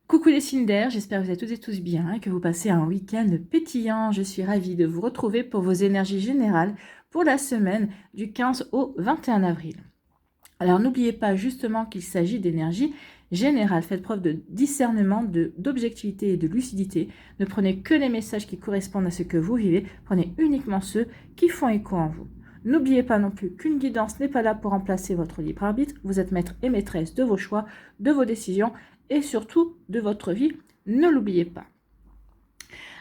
Coucou les signes d'air, j'espère que vous êtes toutes et tous bien et que vous passez un week-end pétillant. Je suis ravie de vous retrouver pour vos énergies générales pour la semaine du 15 au 21 avril. Alors n'oubliez pas justement qu'il s'agit d'énergie générale. Faites preuve de discernement, d'objectivité et de lucidité. Ne prenez que les messages qui correspondent à ce que vous vivez. Prenez uniquement ceux qui font écho en vous. N'oubliez pas non plus qu'une guidance n'est pas là pour remplacer votre libre arbitre. Vous êtes maître et maîtresse de vos choix, de vos décisions et surtout de votre vie. Ne l'oubliez pas.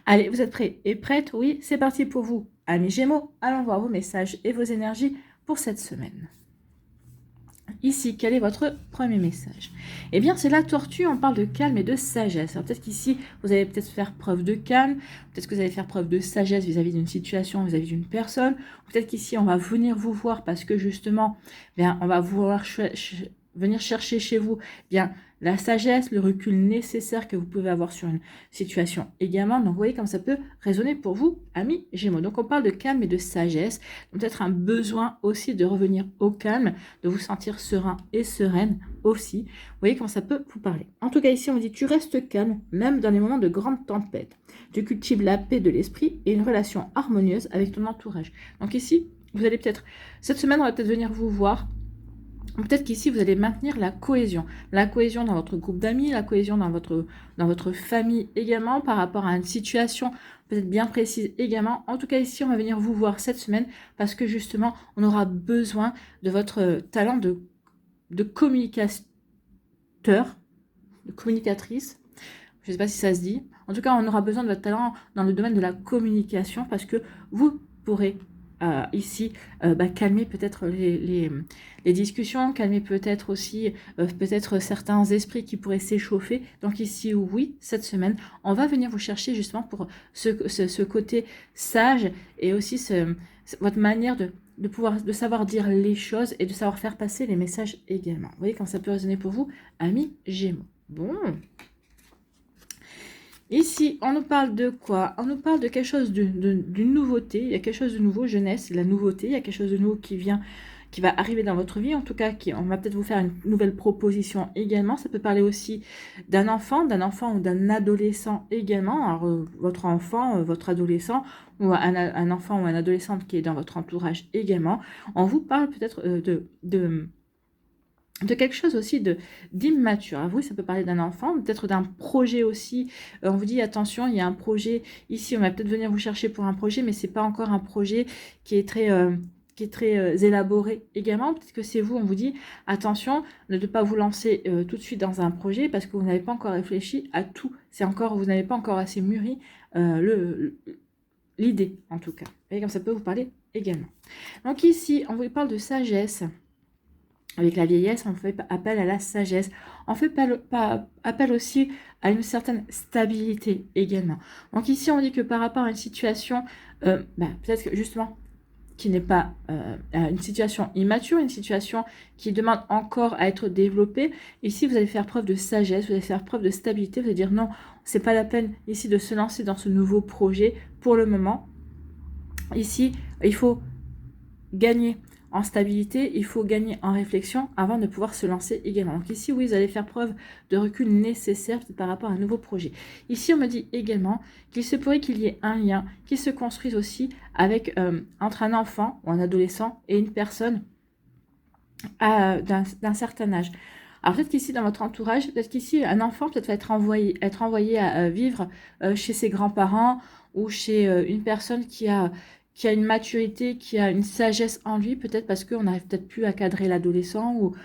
Allez, vous êtes prêts et prêtes? Oui, c'est parti pour vous. Amis Gémeaux, allons voir vos messages et vos énergies pour cette semaine. Ici, quel est votre premier message? Eh bien, c'est la tortue, on parle de calme et de sagesse. Alors peut-être qu'ici, vous allez peut-être faire preuve de calme, peut-être que vous allez faire preuve de sagesse vis-à-vis d'une situation, vis-à-vis d'une personne. Peut-être qu'ici, on va venir vous voir parce que justement, bien, on va vouloir venir chercher chez vous bien la sagesse, le recul nécessaire que vous pouvez avoir sur une situation également. Donc, vous voyez comme ça peut résonner pour vous, amis Gémeaux. Donc, on parle de calme et de sagesse. Peut-être un besoin aussi de revenir au calme, de vous sentir serein et sereine aussi. Vous voyez comment ça peut vous parler. En tout cas, ici, on dit tu restes calme, même dans les moments de grande tempête. Tu cultives la paix de l'esprit et une relation harmonieuse avec ton entourage. Donc ici, vous allez peut-être, cette semaine, on va peut-être venir vous voir. Peut-être qu'ici, vous allez maintenir la cohésion. La cohésion dans votre groupe d'amis, la cohésion dans votre famille également, par rapport à une situation peut-être bien précise également. En tout cas, ici, on va venir vous voir cette semaine parce que justement, on aura besoin de votre talent de communicateur, de communicatrice. Je ne sais pas si ça se dit. En tout cas, on aura besoin de votre talent dans le domaine de la communication parce que vous pourrez ici calmer peut-être les discussions, calmer peut-être aussi peut-être certains esprits qui pourraient s'échauffer. Donc ici, oui, cette semaine, on va venir vous chercher justement pour ce côté sage et aussi votre manière de savoir dire les choses et de savoir faire passer les messages également. Vous voyez quand ça peut résonner pour vous, amis Gémeaux. Bon. Ici, on nous parle de quoi? On nous parle de quelque chose d'une nouveauté. Il y a quelque chose de nouveau, jeunesse, c'est la nouveauté. Il y a quelque chose de nouveau qui va arriver dans votre vie. En tout cas, on va peut-être vous faire une nouvelle proposition également. Ça peut parler aussi d'un enfant ou d'un adolescent également. Alors, votre enfant, votre adolescent, ou un enfant ou un adolescent qui est dans votre entourage également. On vous parle peut-être de quelque chose aussi d'immature. À vous, ça peut parler d'un enfant, peut-être d'un projet aussi. On vous dit, attention, il y a un projet. Ici, on va peut-être venir vous chercher pour un projet, mais c'est pas encore un projet qui est très élaboré également. Peut-être que c'est vous, on vous dit, attention, ne pas vous lancer tout de suite dans un projet parce que vous n'avez pas encore réfléchi à tout. Vous n'avez pas encore assez mûri l'idée, en tout cas. Vous voyez, comme ça peut vous parler également. Donc ici, on vous parle de sagesse. Avec la vieillesse, on fait appel à la sagesse. On fait appel aussi à une certaine stabilité également. Donc ici, on dit que par rapport à une situation, peut-être que justement, qui n'est pas une situation immature, une situation qui demande encore à être développée, ici, vous allez faire preuve de sagesse, vous allez faire preuve de stabilité, vous allez dire non, c'est pas la peine ici de se lancer dans ce nouveau projet pour le moment. Ici, il faut gagner en stabilité, il faut gagner en réflexion avant de pouvoir se lancer également. Donc ici, oui, vous allez faire preuve de recul nécessaire par rapport à un nouveau projet. Ici, on me dit également qu'il se pourrait qu'il y ait un lien qui se construise aussi avec entre un enfant ou un adolescent et une personne d'un certain âge. Alors peut-être qu'ici, dans votre entourage, peut-être qu'ici, un enfant peut-être va être envoyé à vivre chez ses grands-parents ou chez une personne qui a une maturité, qui a une sagesse en lui, peut-être parce qu'on n'arrive peut-être plus à cadrer l'adolescent ou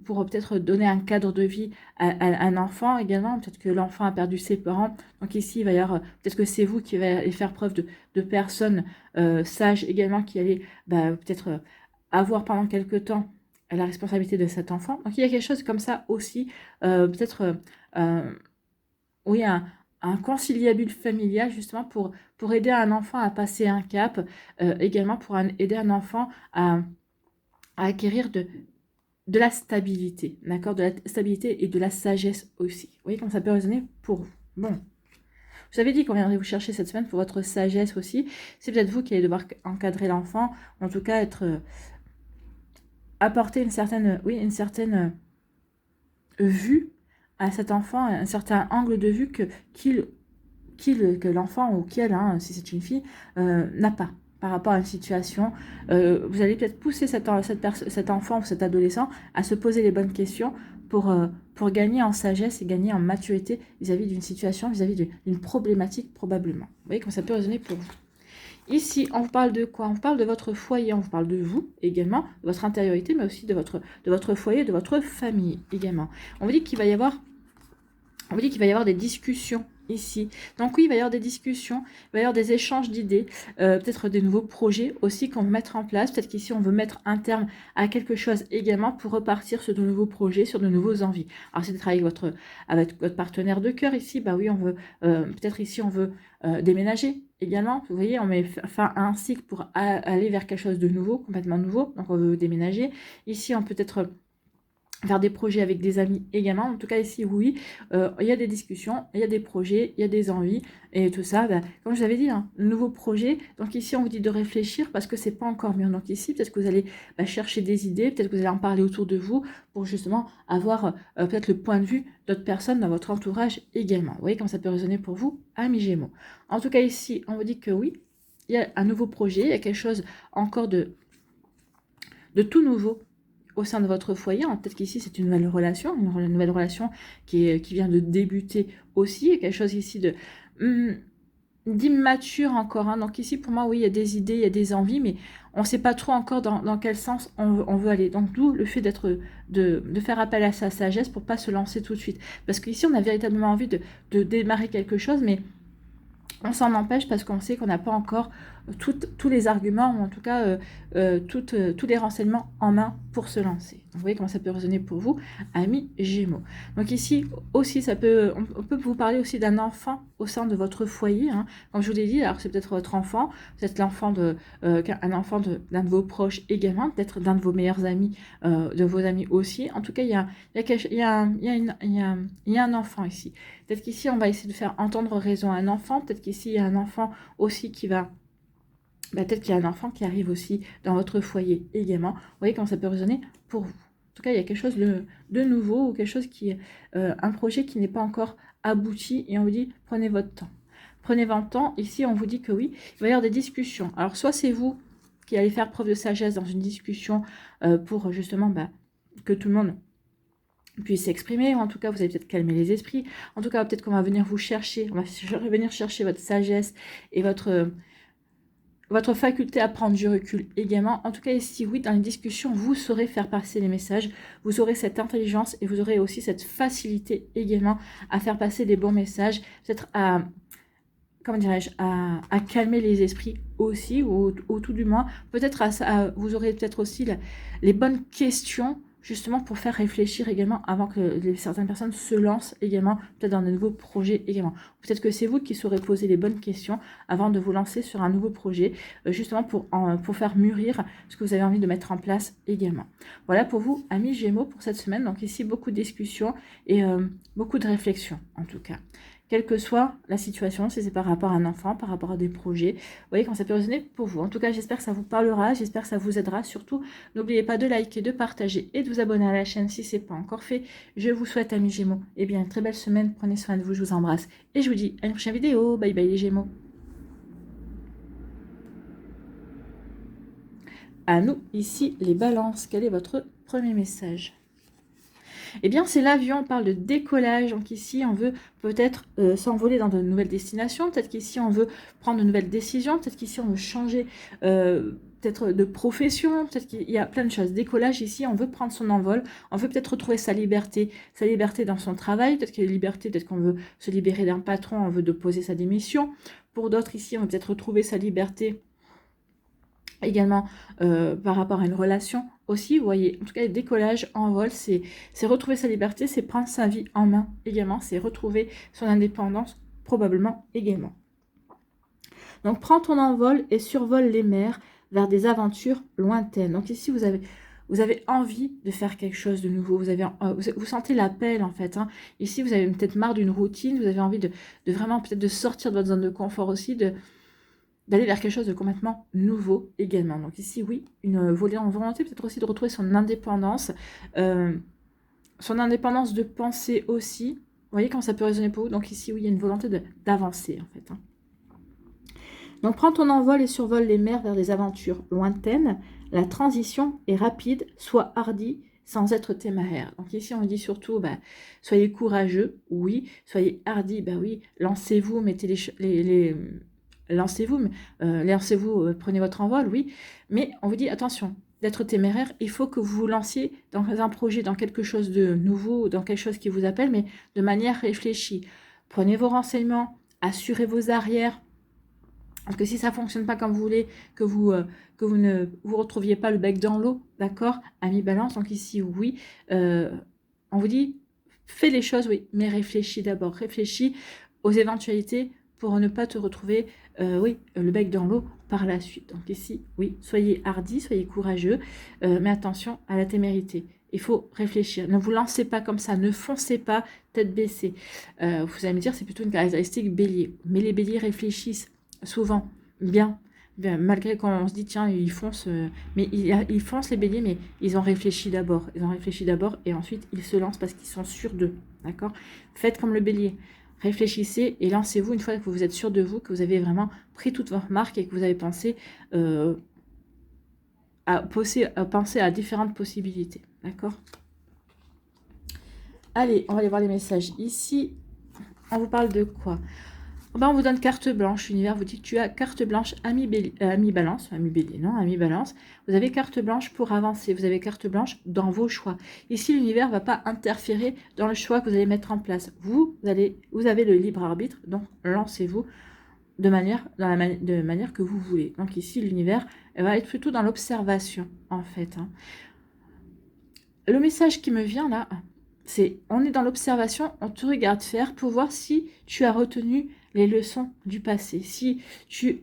pour peut-être donner un cadre de vie à un enfant également. Peut-être que l'enfant a perdu ses parents. Donc ici, il va y avoir, peut-être que c'est vous qui allez faire preuve de personnes sages également qui allez peut-être avoir pendant quelque temps la responsabilité de cet enfant. Donc il y a quelque chose comme ça aussi, peut-être, oui, un conciliabule familial justement pour aider un enfant à passer un cap, également pour aider un enfant à acquérir de la stabilité, d'accord, de la stabilité et de la sagesse aussi. Vous voyez comment ça peut résonner pour vous. Bon. Je vous avais dit qu'on viendrait vous chercher cette semaine pour votre sagesse aussi. C'est peut-être vous qui allez devoir encadrer l'enfant, en tout cas apporter une certaine vue à cet enfant un certain angle de vue que l'enfant ou qu'elle, hein, si c'est une fille, n'a pas par rapport à une situation. Vous allez peut-être pousser cet enfant ou cet adolescent à se poser les bonnes questions pour gagner en sagesse et gagner en maturité vis-à-vis d'une situation, vis-à-vis d'une problématique probablement. Vous voyez comment ça peut résonner pour vous. Ici, on parle de quoi? On parle de votre foyer, on vous parle de vous également, de votre intériorité, mais aussi de votre foyer, de votre famille également. On vous dit qu'il va y avoir des discussions ici. Donc oui, il va y avoir des discussions, il va y avoir des échanges d'idées, peut-être des nouveaux projets aussi qu'on veut mettre en place. Peut-être qu'ici, on veut mettre un terme à quelque chose également pour repartir sur de nouveaux projets, sur de nouveaux envies. Alors, c'est de travailler avec votre partenaire de cœur ici. Bah oui, on veut, peut-être ici, on veut déménager également. Vous voyez, on met fin à un cycle pour aller vers quelque chose de nouveau, complètement nouveau. Donc, on veut déménager. Ici, on peut être faire des projets avec des amis également. En tout cas, ici, oui, il y a des discussions, il y a des projets, il y a des envies, et tout ça, ben, comme je vous avais dit, hein, nouveau projet. Donc ici, on vous dit de réfléchir parce que c'est pas encore mûr. Donc ici, peut-être que vous allez chercher des idées, peut-être que vous allez en parler autour de vous pour justement avoir peut-être le point de vue d'autres personnes dans votre entourage également. Vous voyez comment ça peut résonner pour vous, amis Gémeaux. En tout cas, ici, on vous dit que oui, il y a un nouveau projet, il y a quelque chose encore de tout nouveau au sein de votre foyer. Peut-être qu'ici, c'est une nouvelle relation, une nouvelle relation qui vient de débuter aussi, et quelque chose ici d'immature encore. Hein. Donc ici, pour moi, oui, il y a des idées, il y a des envies, mais on ne sait pas trop encore dans quel sens on veut aller. Donc d'où le fait de faire appel à sa sagesse pour ne pas se lancer tout de suite. Parce qu'ici, on a véritablement envie de démarrer quelque chose, mais on s'en empêche parce qu'on sait qu'on n'a pas encore tous les arguments, ou en tout cas tous les renseignements en main pour se lancer. Donc, vous voyez comment ça peut résonner pour vous, amis Gémeaux. Donc ici aussi, on peut vous parler aussi d'un enfant au sein de votre foyer. Hein. Comme je vous l'ai dit, alors c'est peut-être votre enfant, peut-être l'enfant un enfant d'un de vos proches également, peut-être d'un de vos meilleurs amis, de vos amis aussi. En tout cas, il y a un enfant ici. Peut-être qu'ici, on va essayer de faire entendre raison à un enfant. Peut-être qu'ici, il y a un enfant aussi qui va... peut-être qu'il y a un enfant qui arrive aussi dans votre foyer également. Vous voyez comment ça peut résonner pour vous. En tout cas, il y a quelque chose de nouveau ou quelque chose qui est un projet qui n'est pas encore abouti. Et on vous dit, prenez votre temps. Prenez votre temps. Ici, on vous dit que oui, il va y avoir des discussions. Alors, soit c'est vous qui allez faire preuve de sagesse dans une discussion pour justement que tout le monde puisse s'exprimer, ou en tout cas vous allez peut-être calmer les esprits, en tout cas peut-être qu'on va venir vous chercher, on va venir chercher votre sagesse et votre faculté à prendre du recul également. En tout cas ici, oui, dans les discussions, vous saurez faire passer les messages, vous aurez cette intelligence et vous aurez aussi cette facilité également à faire passer des bons messages, peut-être à... comment dirais-je, à calmer les esprits aussi, ou tout du moins, peut-être vous aurez peut-être aussi les bonnes questions, justement pour faire réfléchir également avant que certaines personnes se lancent également, peut-être dans de nouveaux projets également. Peut-être que c'est vous qui saurez poser les bonnes questions avant de vous lancer sur un nouveau projet, justement pour faire mûrir ce que vous avez envie de mettre en place également. Voilà pour vous, amis Gémeaux, pour cette semaine. Donc ici, beaucoup de discussions et beaucoup de réflexions, en tout cas. Quelle que soit la situation, si c'est par rapport à un enfant, par rapport à des projets. Vous voyez quand ça peut résonner pour vous. En tout cas, j'espère que ça vous parlera, j'espère que ça vous aidera. Surtout, n'oubliez pas de liker, de partager et de vous abonner à la chaîne si ce n'est pas encore fait. Je vous souhaite, amis Gémeaux, une très belle semaine. Prenez soin de vous, je vous embrasse. Et je vous dis à une prochaine vidéo. Bye bye les Gémeaux. À nous, ici, les balances. Quel est votre premier message ? C'est l'avion, on parle de décollage. Donc ici, on veut peut-être s'envoler dans de nouvelles destinations. Peut-être qu'ici, on veut prendre de nouvelles décisions. Peut-être qu'ici, on veut changer peut-être de profession. Peut-être qu'il y a plein de choses. Décollage, ici, on veut prendre son envol. On veut peut-être retrouver sa liberté dans son travail. Peut-être qu'il y a liberté, peut-être qu'on veut se libérer d'un patron, on veut déposer sa démission. Pour d'autres, ici, on veut peut-être retrouver sa liberté également par rapport à une relation aussi, vous voyez, en tout cas, le décollage, envol, c'est retrouver sa liberté, c'est prendre sa vie en main également, c'est retrouver son indépendance probablement également. Donc, prends ton envol et survole les mers vers des aventures lointaines. Donc ici, vous avez envie de faire quelque chose de nouveau, vous sentez l'appel en fait. Hein. Ici, vous avez peut-être marre d'une routine, vous avez envie de vraiment peut-être de sortir de votre zone de confort aussi, d'aller vers quelque chose de complètement nouveau également. Donc ici, oui, une volonté peut-être aussi de retrouver son indépendance, son indépendance de pensée aussi. Vous voyez quand ça peut résonner pour vous. Donc ici, oui, il y a une volonté d'avancer, en fait. Hein. Donc, prends ton envol et survole les mers vers des aventures lointaines. La transition est rapide, sois hardi sans être téméraire. Donc ici, on dit surtout, soyez courageux, oui. Soyez hardi, oui. Lancez-vous, mettez lancez-vous, prenez votre envol, oui. Mais on vous dit, attention, d'être téméraire, il faut que vous vous lanciez dans un projet, dans quelque chose de nouveau, dans quelque chose qui vous appelle, mais de manière réfléchie. Prenez vos renseignements, assurez vos arrières, parce que si ça ne fonctionne pas comme vous voulez, que vous ne vous retrouviez pas le bec dans l'eau, d'accord, ami balance, donc ici, oui, on vous dit, fais les choses, oui, mais réfléchis d'abord, réfléchis aux éventualités pour ne pas te retrouver, oui, le bec dans l'eau par la suite. Donc ici, oui, soyez hardi, soyez courageux, mais attention à la témérité. Il faut réfléchir. Ne vous lancez pas comme ça, ne foncez pas tête baissée. Vous allez me dire, c'est plutôt une caractéristique bélier. Mais les béliers réfléchissent souvent bien, malgré quand on se dit tiens ils foncent, mais ils foncent les béliers, mais ils ont réfléchi d'abord, et ensuite ils se lancent parce qu'ils sont sûrs d'eux, d'accord. Faites comme le bélier, réfléchissez et lancez-vous une fois que vous êtes sûr de vous, que vous avez vraiment pris toute votre marque et que vous avez pensé penser à différentes possibilités, d'accord. Allez, on va aller voir les messages ici. On vous parle de quoi? On vous donne carte blanche. L'univers vous dit que tu as carte blanche, ami balance. Ami bélier, non, ami balance. Vous avez carte blanche pour avancer. Vous avez carte blanche dans vos choix. Ici, l'univers ne va pas interférer dans le choix que vous allez mettre en place. Vous avez le libre arbitre, donc lancez-vous de manière que vous voulez. Donc ici, l'univers va être plutôt dans l'observation, en fait. Hein. Le message qui me vient là, c'est on est dans l'observation, on te regarde faire pour voir si tu as retenu les leçons du passé, si tu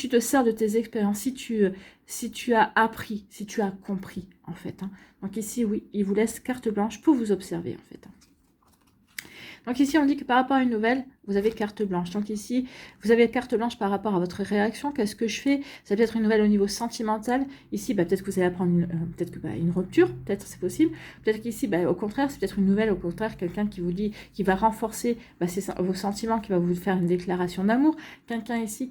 te sers de tes expériences, si tu as appris, si tu as compris, en fait. Hein. Donc ici, oui, il vous laisse carte blanche pour vous observer, en fait. Donc ici, on dit que par rapport à une nouvelle, vous avez carte blanche. Donc ici, vous avez carte blanche par rapport à votre réaction. Qu'est-ce que je fais? Ça peut être une nouvelle au niveau sentimental. Ici, peut-être que vous allez apprendre une rupture. Peut-être c'est possible. Peut-être qu'ici, au contraire, c'est peut-être une nouvelle. Au contraire, quelqu'un qui vous dit, qui va renforcer vos sentiments, qui va vous faire une déclaration d'amour. Quelqu'un ici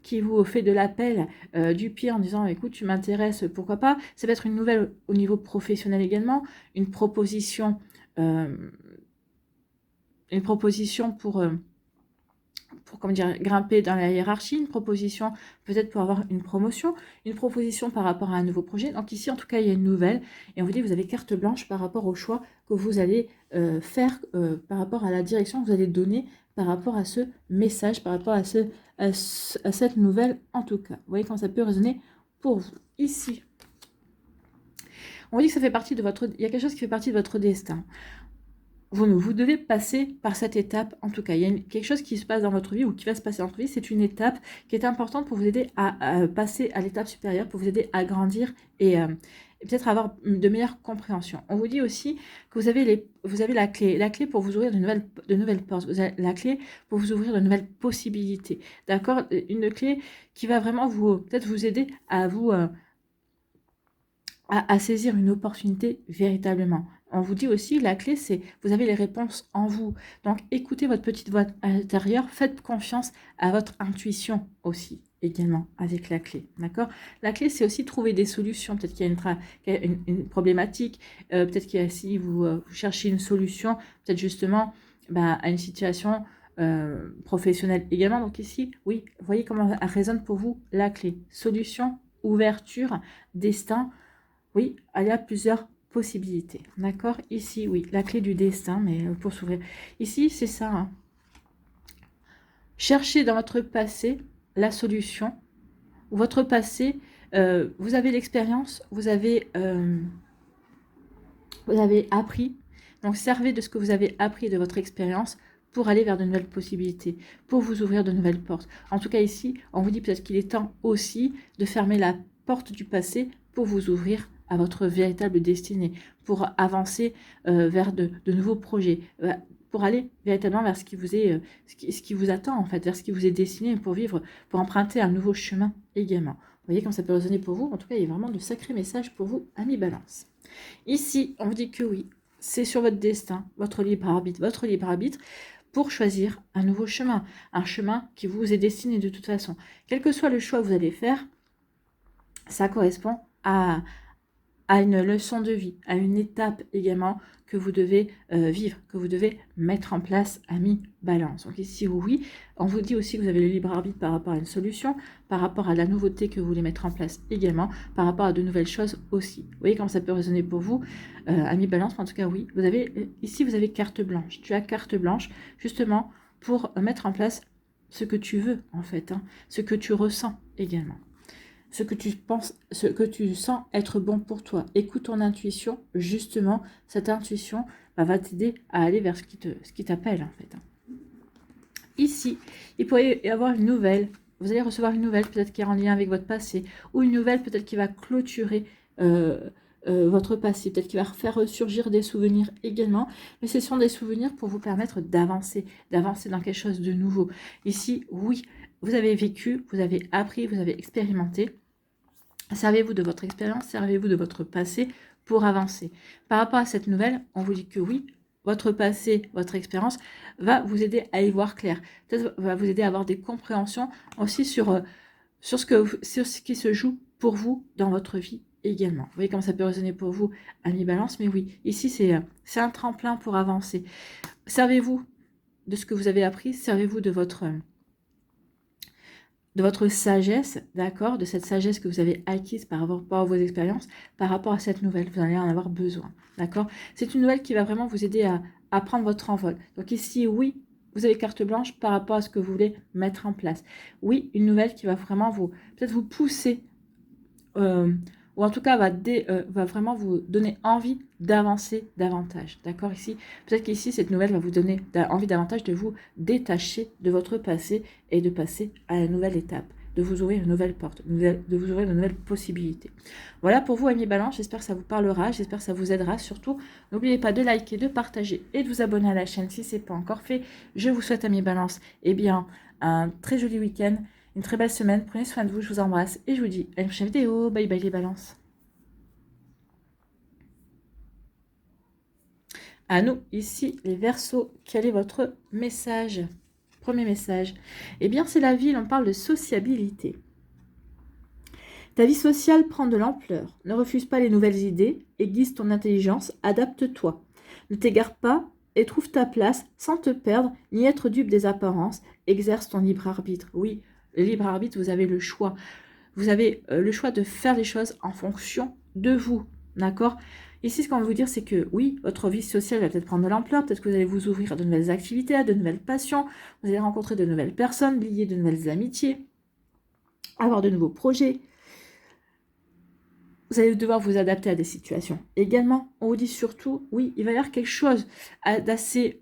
qui vous fait de l'appel du pied en disant, écoute, tu m'intéresses, pourquoi pas. Ça peut être une nouvelle au niveau professionnel également. Une proposition pour grimper dans la hiérarchie, une proposition peut-être pour avoir une promotion, une proposition par rapport à un nouveau projet. Donc ici, en tout cas, il y a une nouvelle. Et on vous dit, vous avez carte blanche par rapport au choix que vous allez faire, par rapport à la direction que vous allez donner, par rapport à ce message, par rapport à cette nouvelle, en tout cas. Vous voyez quand ça peut résonner pour vous. Ici, on dit que ça fait partie de votre... Il y a quelque chose qui fait partie de votre destin. Vous devez passer par cette étape, en tout cas. Il y a quelque chose qui se passe dans votre vie ou qui va se passer dans votre vie. C'est une étape qui est importante pour vous aider à passer à l'étape supérieure, pour vous aider à grandir et peut-être avoir de meilleures compréhensions. On vous dit aussi que vous avez la clé pour vous ouvrir de nouvelles portes. Vous avez la clé pour vous ouvrir de nouvelles possibilités. D'accord? Une clé qui va vraiment peut-être vous aider à à saisir une opportunité véritablement. On vous dit aussi, la clé, c'est vous avez les réponses en vous. Donc, écoutez votre petite voix intérieure, faites confiance à votre intuition aussi, également, avec la clé. D'accord? La clé, c'est aussi trouver des solutions. Peut-être qu'il y a une problématique, peut-être qu'il y a si vous cherchez une solution, peut-être justement à une situation professionnelle également. Donc ici, oui, vous voyez comment elle résonne pour vous la clé. Solution, ouverture, destin. Oui, il y a plusieurs possibilités. D'accord? Ici, oui, la clé du destin, mais pour s'ouvrir. Ici, c'est ça. Hein. Cherchez dans votre passé la solution. Votre passé, vous avez l'expérience, vous avez appris. Donc, servez de ce que vous avez appris de votre expérience pour aller vers de nouvelles possibilités, pour vous ouvrir de nouvelles portes. En tout cas, ici, on vous dit peut-être qu'il est temps aussi de fermer la porte du passé pour vous ouvrir à votre véritable destinée, pour avancer vers de nouveaux projets, pour aller véritablement vers ce qui vous attend en fait, vers ce qui vous est destiné, pour emprunter un nouveau chemin également. Vous voyez quand ça peut résonner pour vous. En tout cas, il y a vraiment de sacrés messages pour vous, amis Balance. Ici, on vous dit que oui, c'est sur votre destin, votre libre arbitre pour choisir un nouveau chemin, un chemin qui vous est destiné de toute façon. Quel que soit le choix que vous allez faire, ça correspond à une leçon de vie, à une étape également que vous devez vivre, que vous devez mettre en place à mi-balance. Donc ici, oui, on vous dit aussi que vous avez le libre arbitre par rapport à une solution, par rapport à la nouveauté que vous voulez mettre en place également, par rapport à de nouvelles choses aussi. Vous voyez comment ça peut résonner pour vous à mi-balance, mais en tout cas, oui, vous avez ici, vous avez carte blanche. Tu as carte blanche justement pour mettre en place ce que tu veux en fait, ce que tu ressens également. Ce que tu penses, ce que tu sens être bon pour toi. Écoute ton intuition, justement, cette intuition va t'aider à aller vers ce qui t'appelle, en fait. Ici, il pourrait y avoir une nouvelle. Vous allez recevoir une nouvelle, peut-être qui est en lien avec votre passé, ou une nouvelle, peut-être qui va clôturer votre passé, peut-être qui va faire ressurgir des souvenirs également, mais ce sont des souvenirs pour vous permettre d'avancer dans quelque chose de nouveau. Ici, oui, vous avez vécu, vous avez appris, vous avez expérimenté. Servez-vous de votre expérience, servez-vous de votre passé pour avancer. Par rapport à cette nouvelle, on vous dit que oui, votre passé, votre expérience va vous aider à y voir clair. Peut-être va vous aider à avoir des compréhensions aussi sur ce qui se joue pour vous dans votre vie également. Vous voyez comment ça peut résonner pour vous à mi-balance, mais oui, ici c'est un tremplin pour avancer. Servez-vous de ce que vous avez appris, servez-vous de votre sagesse, d'accord, de cette sagesse que vous avez acquise par rapport à vos expériences, par rapport à cette nouvelle, vous allez en avoir besoin, d'accord. C'est une nouvelle qui va vraiment vous aider à prendre votre envol. Donc ici, oui, vous avez carte blanche par rapport à ce que vous voulez mettre en place. Oui, une nouvelle qui va vraiment peut-être vous pousser, ou en tout cas va vraiment vous donner envie d'avancer davantage, d'accord. Ici, peut-être qu'ici, cette nouvelle va vous donner envie davantage de vous détacher de votre passé et de passer à une nouvelle étape, de vous ouvrir une nouvelle porte, de vous ouvrir de nouvelles possibilités. Voilà pour vous, amis Balance, j'espère que ça vous parlera, j'espère que ça vous aidera. Surtout, n'oubliez pas de liker, de partager et de vous abonner à la chaîne si ce n'est pas encore fait. Je vous souhaite, amis Balance, un très joli week-end, une très belle semaine. Prenez soin de vous, je vous embrasse et je vous dis à une prochaine vidéo. Bye bye les balances. À nous, ici, les Verseaux, quel est votre message? Premier message. Eh bien, c'est la vie, on parle de sociabilité. Ta vie sociale prend de l'ampleur. Ne refuse pas les nouvelles idées, aiguise ton intelligence, adapte-toi. Ne t'égare pas et trouve ta place sans te perdre ni être dupe des apparences. Exerce ton libre arbitre. Oui, le libre arbitre, vous avez le choix. Vous avez le choix de faire les choses en fonction de vous, d'accord? Ici, ce qu'on va vous dire, c'est que oui, votre vie sociale va peut-être prendre de l'ampleur, peut-être que vous allez vous ouvrir à de nouvelles activités, à de nouvelles passions, vous allez rencontrer de nouvelles personnes, lier de nouvelles amitiés, avoir de nouveaux projets. Vous allez devoir vous adapter à des situations. Également, on vous dit surtout, oui, il va y avoir quelque chose d'assez...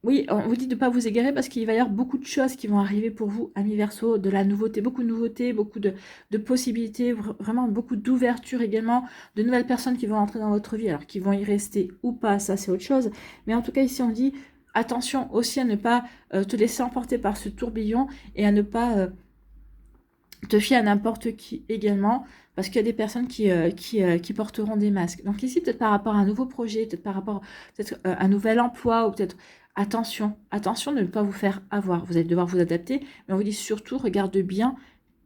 Oui, on vous dit de ne pas vous égarer parce qu'il va y avoir beaucoup de choses qui vont arriver pour vous, amis Verseau, de la nouveauté, beaucoup de possibilités, vraiment beaucoup d'ouverture également, de nouvelles personnes qui vont entrer dans votre vie, alors qui vont y rester ou pas, ça c'est autre chose. Mais en tout cas, ici on dit, attention aussi à ne pas te laisser emporter par ce tourbillon et à ne pas te fier à n'importe qui également, parce qu'il y a des personnes qui porteront des masques. Donc ici, peut-être par rapport à un nouveau projet, peut-être par rapport à un nouvel emploi, ou peut-être attention de ne pas vous faire avoir. Vous allez devoir vous adapter, mais on vous dit surtout, regarde bien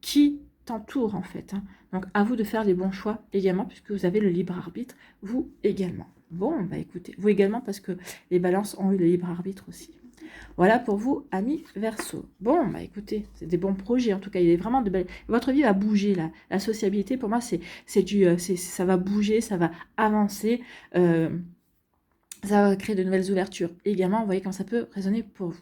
qui t'entoure en fait. Donc à vous de faire les bons choix également, puisque vous avez le libre arbitre, vous également. Bon, bah écoutez, vous également, parce que les balances ont eu le libre arbitre aussi. Voilà pour vous, amis Verseau. Bon, bah écoutez, c'est des bons projets. En tout cas, il est vraiment de belles... Votre vie va bouger, là. La sociabilité, pour moi, ça va bouger, ça va avancer. Ça va créer de nouvelles ouvertures. Et également, vous voyez comment ça peut résonner pour vous.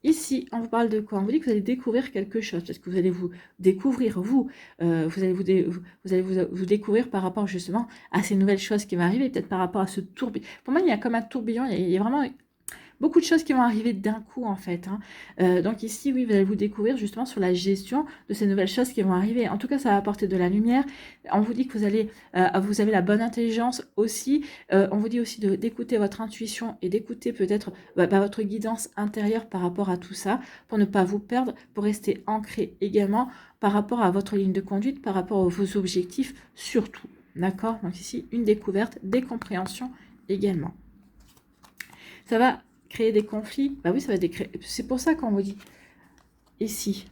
Ici, on vous parle de quoi? On vous dit que vous allez découvrir quelque chose, parce que vous allez vous découvrir, vous allez vous découvrir par rapport justement à ces nouvelles choses qui vont arriver, peut-être par rapport à ce tourbillon. Pour moi, il y a comme un tourbillon, il y a vraiment beaucoup de choses qui vont arriver d'un coup en fait. Donc ici, oui, vous allez vous découvrir justement sur la gestion de ces nouvelles choses qui vont arriver. En tout cas, ça va apporter de la lumière. On vous dit que vous avez la bonne intelligence aussi. On vous dit aussi d'écouter votre intuition et d'écouter peut-être votre guidance intérieure par rapport à tout ça, pour ne pas vous perdre, pour rester ancré également par rapport à votre ligne de conduite, par rapport à vos objectifs surtout. D'accord? Donc ici, une découverte, des compréhensions également. Ça va créer des conflits. Bah oui, ça va décréer. C'est pour ça qu'on vous dit ici.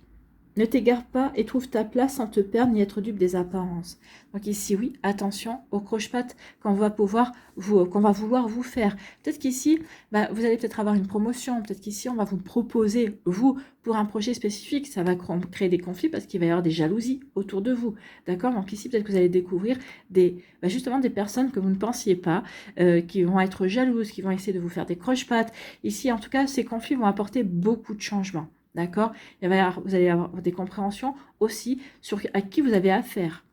Ne t'égare pas et trouve ta place sans te perdre ni être dupe des apparences. Donc ici, oui, attention aux croche-pattes qu'on va vouloir vous faire. Peut-être qu'ici, bah, vous allez peut-être avoir une promotion. Peut-être qu'ici, on va vous proposer, vous, pour un projet spécifique. Ça va créer des conflits parce qu'il va y avoir des jalousies autour de vous. D'accord? Donc ici, peut-être que vous allez découvrir justement des personnes que vous ne pensiez pas, qui vont être jalouses, qui vont essayer de vous faire des croche-pattes. Ici, en tout cas, ces conflits vont apporter beaucoup de changements. D'accord? Vous allez avoir des compréhensions aussi sur à qui vous avez affaire.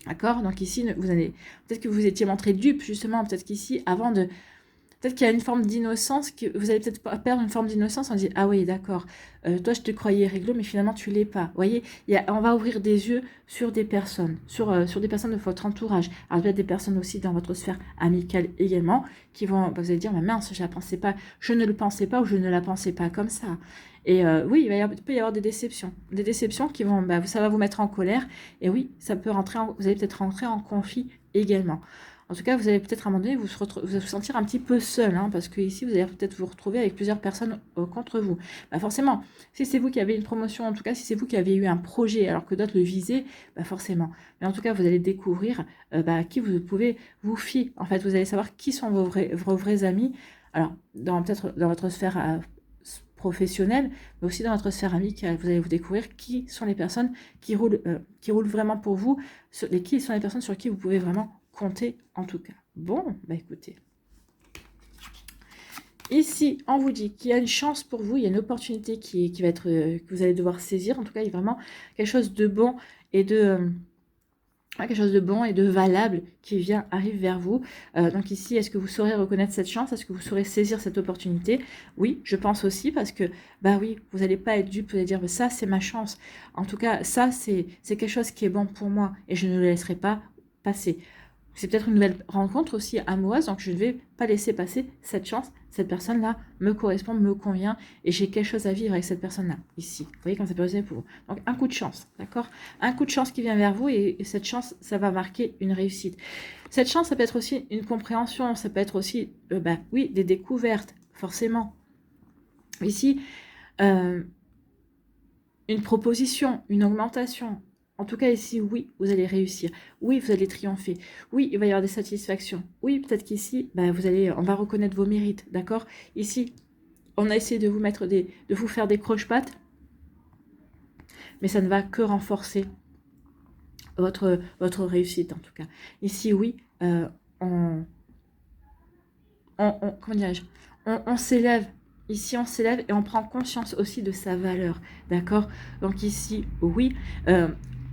D'accord? Donc ici, vous allez peut-être que vous étiez montré dupe, justement. Peut-être qu'ici, peut-être qu'il y a une forme d'innocence, que vous allez peut-être perdre une forme d'innocence en disant ah oui, d'accord, toi je te croyais réglo, mais finalement tu l'es pas. Vous voyez, on va ouvrir des yeux sur des personnes, sur des personnes de votre entourage. Alors peut-être des personnes aussi dans votre sphère amicale également, qui vont, vous allez dire, mais mince, je ne le pensais pas ou je ne la pensais pas comme ça. Et oui, il peut y avoir des déceptions qui vont, ça va vous mettre en colère. Et oui, ça peut vous allez peut-être rentrer en conflit également. En tout cas, vous allez peut-être à un moment donné vous sentir un petit peu seul, hein, parce que ici, vous allez peut-être vous retrouver avec plusieurs personnes contre vous. Bah forcément, si c'est vous qui avez une promotion, en tout cas, si c'est vous qui avez eu un projet alors que d'autres le visaient, bah forcément. Mais en tout cas, vous allez découvrir à qui vous pouvez vous fier. En fait, vous allez savoir qui sont vos vrais amis. Alors, peut-être dans votre sphère professionnelle, mais aussi dans votre sphère amicale. Vous allez vous découvrir qui sont les personnes qui roulent vraiment pour vous, qui sont les personnes sur qui vous pouvez vraiment compter en tout cas. Bon, bah écoutez. Ici, on vous dit qu'il y a une chance pour vous, il y a une opportunité qui va être, que vous allez devoir saisir. En tout cas, il y a vraiment quelque chose de bon et de valable qui arrive vers vous. Donc ici, est-ce que vous saurez reconnaître cette chance? Est-ce que vous saurez saisir cette opportunité? Oui, je pense aussi parce que, bah oui, vous n'allez pas être dupe, vous allez dire, bah, ça c'est ma chance. En tout cas, ça c'est quelque chose qui est bon pour moi et je ne le laisserai pas passer. C'est peut-être une nouvelle rencontre aussi amoureuse, donc je ne vais pas laisser passer cette chance. Cette personne-là me correspond, me convient, et j'ai quelque chose à vivre avec cette personne-là, ici. Vous voyez, quand ça peut résonner pour vous. Donc, un coup de chance, d'accord? Un coup de chance qui vient vers vous, et cette chance, ça va marquer une réussite. Cette chance, ça peut être aussi une compréhension, ça peut être aussi, oui, des découvertes, forcément. Ici, une proposition, une augmentation. En tout cas, ici, oui, vous allez réussir. Oui, vous allez triompher. Oui, il va y avoir des satisfactions. Oui, peut-être qu'ici, on va reconnaître vos mérites, d'accord? Ici, on a essayé de vous faire des croche-pattes, mais ça ne va que renforcer votre réussite, en tout cas. Ici, oui, comment dirais-je, on s'élève. Ici, on s'élève et on prend conscience aussi de sa valeur, d'accord? Donc ici, oui,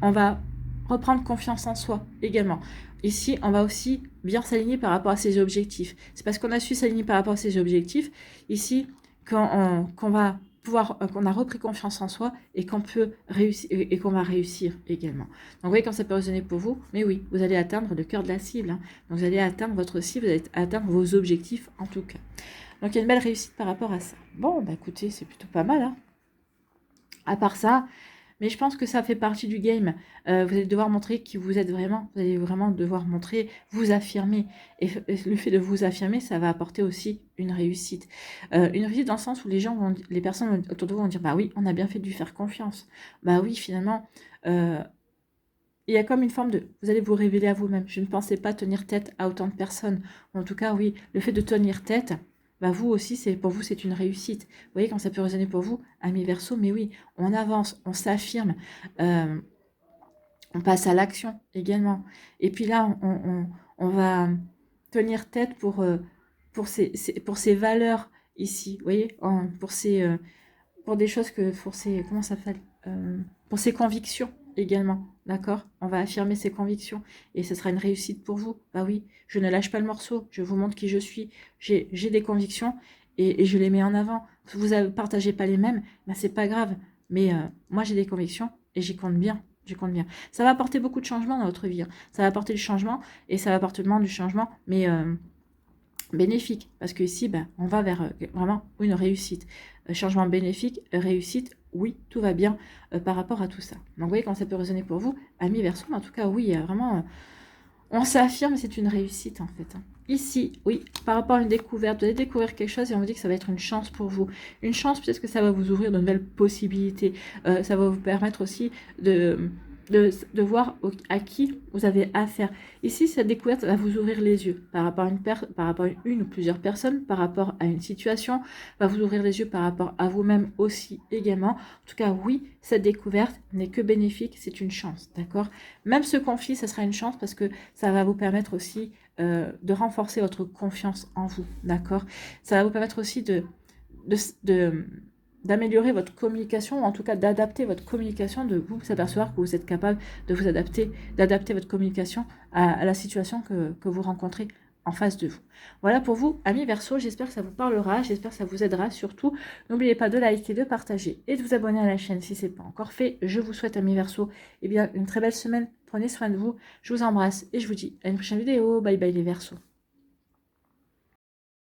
on va reprendre confiance en soi également. Ici, on va aussi bien s'aligner par rapport à ses objectifs. C'est parce qu'on a su s'aligner par rapport à ses objectifs, ici, qu'on va pouvoir, qu'on a repris confiance en soi et qu'on peut réussir et qu'on va réussir également. Donc vous voyez quand ça peut résonner pour vous, mais oui, vous allez atteindre le cœur de la cible. Hein. Donc vous allez atteindre votre cible, vous allez atteindre vos objectifs en tout cas. Donc il y a une belle réussite par rapport à ça. Bon, bah écoutez, c'est plutôt pas mal. Hein. À part ça, mais je pense que ça fait partie du game. Vous allez devoir montrer qui vous êtes vraiment. Vous allez vraiment devoir montrer, vous affirmer. Et le fait de vous affirmer, ça va apporter aussi une réussite. Une réussite dans le sens où les personnes autour de vous vont dire, bah oui, on a bien fait de lui faire confiance. Bah oui, finalement, il y a comme une forme de... Vous allez vous révéler à vous-même. Je ne pensais pas tenir tête à autant de personnes. En tout cas, oui, le fait de tenir tête... Bah vous aussi, pour vous, c'est une réussite. Vous voyez, quand ça peut résonner pour vous, ami Verseau, mais oui, on avance, on s'affirme, on passe à l'action également. Et puis là, on va tenir tête pour ces valeurs ici, vous voyez, pour des choses comment ça s'appelle, pour ses convictions également, d'accord? On va affirmer ses convictions et ce sera une réussite pour vous. Bah oui, je ne lâche pas le morceau, je vous montre qui je suis, j'ai des convictions et je les mets en avant. Vous ne partagez pas les mêmes, bah c'est pas grave, mais moi j'ai des convictions et j'y compte bien. Ça va apporter beaucoup de changements dans votre vie. Hein. Ça va apporter du changement et ça va apporter du changement, mais bénéfique, parce que ici, on va vers vraiment une réussite. Changement bénéfique, réussite, oui, tout va bien par rapport à tout ça. Donc, vous voyez, quand ça peut résonner pour vous, amis Verseau, en tout cas, oui, il y a vraiment On s'affirme, c'est une réussite en fait. Ici, oui, par rapport à une découverte, vous allez découvrir quelque chose et on vous dit que ça va être une chance pour vous. Une chance, peut-être que ça va vous ouvrir de nouvelles possibilités. Ça va vous permettre aussi de voir à qui vous avez affaire. Ici, cette découverte va vous ouvrir les yeux par rapport à une ou plusieurs personnes, par rapport à une situation, va vous ouvrir les yeux par rapport à vous-même aussi également. En tout cas, oui, cette découverte n'est que bénéfique, c'est une chance, d'accord? Même ce conflit, ça sera une chance parce que ça va vous permettre aussi de renforcer votre confiance en vous, d'accord? Ça va vous permettre aussi d'améliorer votre communication, ou en tout cas d'adapter votre communication, de vous apercevoir que vous êtes capable de vous adapter, d'adapter votre communication à la situation que vous rencontrez en face de vous. Voilà pour vous, amis Verseau, j'espère que ça vous parlera, j'espère que ça vous aidera. Surtout, n'oubliez pas de liker, de partager et de vous abonner à la chaîne si ce n'est pas encore fait. Je vous souhaite, amis Verseau, eh bien, une très belle semaine. Prenez soin de vous, je vous embrasse et je vous dis à une prochaine vidéo. Bye bye les Verseaux.